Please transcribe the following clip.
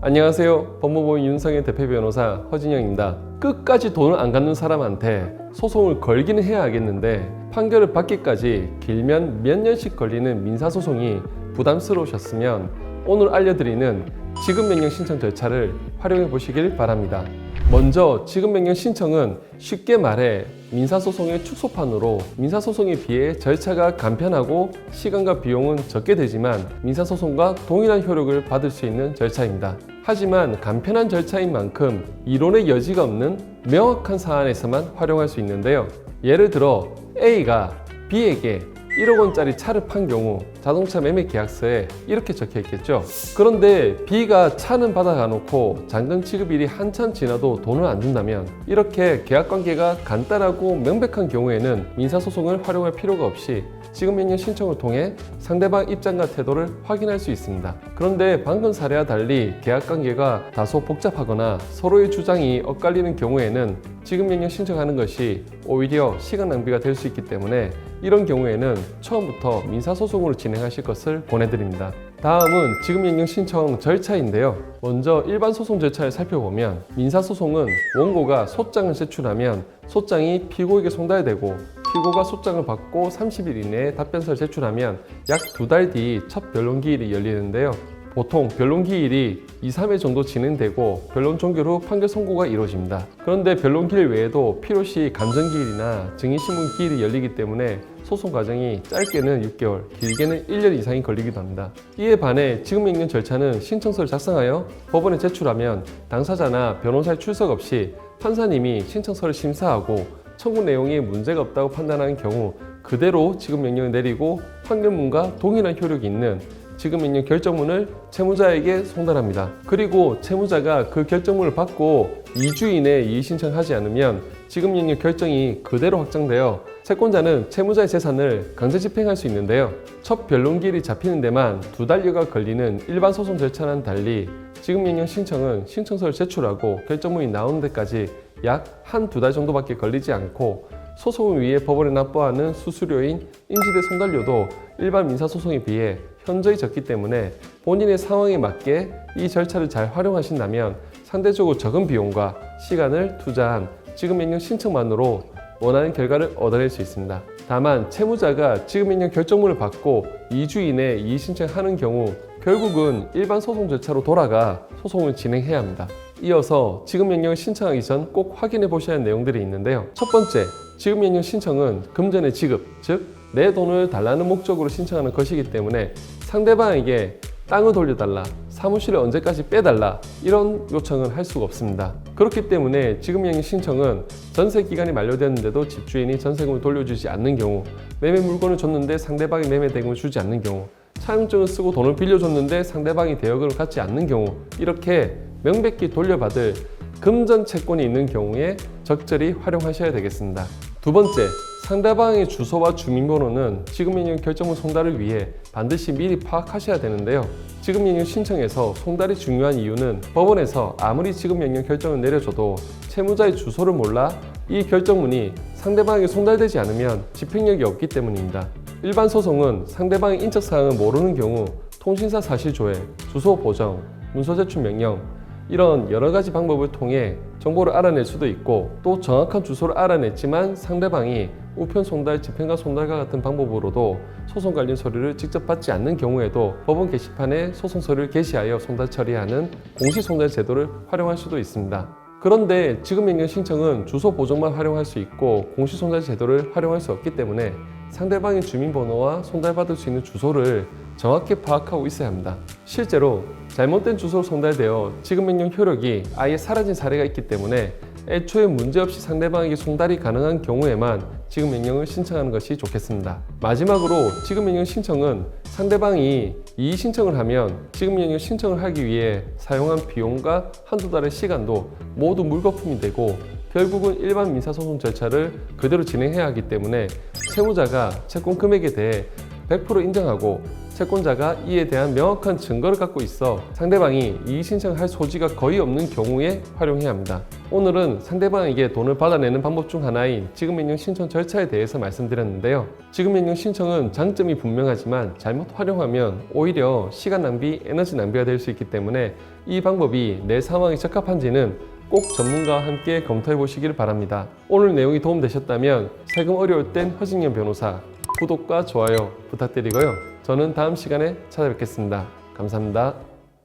안녕하세요. 법무법인 윤성의 대표 변호사 허진영입니다. 끝까지 돈을 안 갚는 사람한테 소송을 걸기는 해야 하겠는데 판결을 받기까지 길면 몇 년씩 걸리는 민사소송이 부담스러우셨으면 오늘 알려드리는 지급명령 신청 절차를 활용해 보시길 바랍니다. 먼저 지급명령 신청은 쉽게 말해 민사소송의 축소판으로 민사소송에 비해 절차가 간편하고 시간과 비용은 적게 되지만 민사소송과 동일한 효력을 받을 수 있는 절차입니다. 하지만 간편한 절차인 만큼 이론의 여지가 없는 명확한 사안에서만 활용할 수 있는데요. 예를 들어 A가 B에게 1억 원짜리 차를 판 경우 자동차 매매 계약서에 이렇게 적혀 있겠죠. 그런데 B가 차는 받아가 놓고 잔금 지급일이 한참 지나도 돈을 안 준다면 이렇게 계약 관계가 간단하고 명백한 경우에는 민사소송을 활용할 필요가 없이 지급명령 신청을 통해 상대방 입장과 태도를 확인할 수 있습니다. 그런데 방금 사례와 달리 계약 관계가 다소 복잡하거나 서로의 주장이 엇갈리는 경우에는 지급명령 신청하는 것이 오히려 시간 낭비가 될 수 있기 때문에 이런 경우에는 처음부터 민사소송으로 진행하실 것을 권해드립니다. 다음은 지급명령 신청 절차인데요. 먼저 일반 소송 절차를 살펴보면 민사소송은 원고가 소장을 제출하면 소장이 피고에게 송달되고 피고가 소장을 받고 30일 이내에 답변서를 제출하면 약 2달 뒤 첫 변론기일이 열리는데요. 보통 변론기일이 2-3회 정도 진행되고 변론 종결 후 판결 선고가 이루어집니다. 그런데 변론기일 외에도 필요시 감정기일이나 증인신문기일이 열리기 때문에 소송 과정이 짧게는 6개월, 길게는 1년 이상이 걸리기도 합니다. 이에 반해 지급명령 절차는 신청서를 작성하여 법원에 제출하면 당사자나 변호사의 출석 없이 판사님이 신청서를 심사하고 청구 내용에 문제가 없다고 판단하는 경우 그대로 지급명령을 내리고 판결문과 동일한 효력이 있는 지급명령 결정문을 채무자에게 송달합니다. 그리고 채무자가 그 결정문을 받고 2주 이내에 이의신청하지 않으면 지급명령 결정이 그대로 확정되어 채권자는 채무자의 재산을 강제 집행할 수 있는데요. 첫 변론기일이 잡히는 데만 2달여가 걸리는 일반 소송 절차와는 달리 지급명령 신청은 신청서를 제출하고 결정문이 나오는 데까지 약 1-2달 정도밖에 걸리지 않고 소송을 위해 법원에 납부하는 수수료인 인지대 송달료도 일반 민사소송에 비해 현저히 적기 때문에 본인의 상황에 맞게 이 절차를 잘 활용하신다면 상대적으로 적은 비용과 시간을 투자한 지급명령 신청만으로 원하는 결과를 얻어낼 수 있습니다. 다만 채무자가 지급명령 결정문을 받고 2주 이내에 이의신청하는 경우 결국은 일반 소송 절차로 돌아가 소송을 진행해야 합니다. 이어서 지급명령을 신청하기 전 꼭 확인해 보셔야 하는 내용들이 있는데요. 첫 번째, 지급명령 신청은 금전의 지급, 즉 내 돈을 달라는 목적으로 신청하는 것이기 때문에 상대방에게 땅을 돌려달라, 사무실을 언제까지 빼달라 이런 요청을 할 수가 없습니다. 그렇기 때문에 지급명령 신청은 전세 기간이 만료되었는데도 집주인이 전세금을 돌려주지 않는 경우, 매매 물건을 줬는데 상대방이 매매 대금을 주지 않는 경우, 차용증을 쓰고 돈을 빌려줬는데 상대방이 대여금을 갖지 않는 경우, 이렇게 명백히 돌려받을 금전 채권이 있는 경우에 적절히 활용하셔야 되겠습니다. 두 번째, 상대방의 주소와 주민번호는 지급명령 결정문 송달을 위해 반드시 미리 파악하셔야 되는데요. 지급명령 신청에서 송달이 중요한 이유는 법원에서 아무리 지급명령 결정을 내려줘도 채무자의 주소를 몰라 이 결정문이 상대방에게 송달되지 않으면 집행력이 없기 때문입니다. 일반 소송은 상대방의 인적사항을 모르는 경우 통신사 사실조회, 주소 보정, 문서 제출 명령 이런 여러 가지 방법을 통해 정보를 알아낼 수도 있고 또 정확한 주소를 알아냈지만 상대방이 우편 송달, 집행관 송달과 같은 방법으로도 소송 관련 서류를 직접 받지 않는 경우에도 법원 게시판에 소송 서류를 게시하여 송달 처리하는 공시 송달 제도를 활용할 수도 있습니다. 그런데 지급명령 신청은 주소 보정만 활용할 수 있고 공시 송달 제도를 활용할 수 없기 때문에 상대방의 주민번호와 송달받을 수 있는 주소를 정확히 파악하고 있어야 합니다. 실제로 잘못된 주소로 송달되어 지급명령 효력이 아예 사라진 사례가 있기 때문에 애초에 문제없이 상대방에게 송달이 가능한 경우에만 지급명령을 신청하는 것이 좋겠습니다. 마지막으로 지급명령 신청은 상대방이 이의 신청을 하면 지급명령 신청을 하기 위해 사용한 비용과 1-2달의 시간도 모두 물거품이 되고 결국은 일반 민사소송 절차를 그대로 진행해야 하기 때문에 채무자가 채권 금액에 대해 100% 인정하고 채권자가 이에 대한 명확한 증거를 갖고 있어 상대방이 이의 신청을 할 소지가 거의 없는 경우에 활용해야 합니다. 오늘은 상대방에게 돈을 받아내는 방법 중 하나인 지급명령 신청 절차에 대해서 말씀드렸는데요. 지급명령 신청은 장점이 분명하지만 잘못 활용하면 오히려 시간 낭비, 에너지 낭비가 될 수 있기 때문에 이 방법이 내 상황에 적합한지는 꼭 전문가와 함께 검토해 보시기를 바랍니다. 오늘 내용이 도움되셨다면 세금 어려울 땐 허진영 변호사 구독과 좋아요 부탁드리고요. 저는 다음 시간에 찾아뵙겠습니다. 감사합니다.